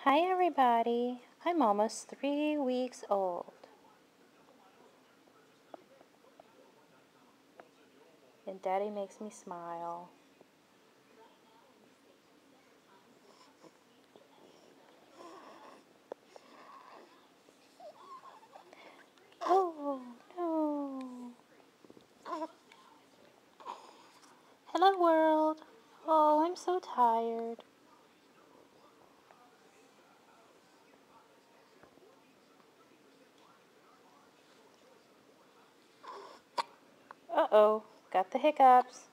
Hi everybody, I'm almost 3 weeks old. And Daddy makes me smile. Oh, no. Hello world. Oh, I'm so tired. Uh-oh, got the hiccups.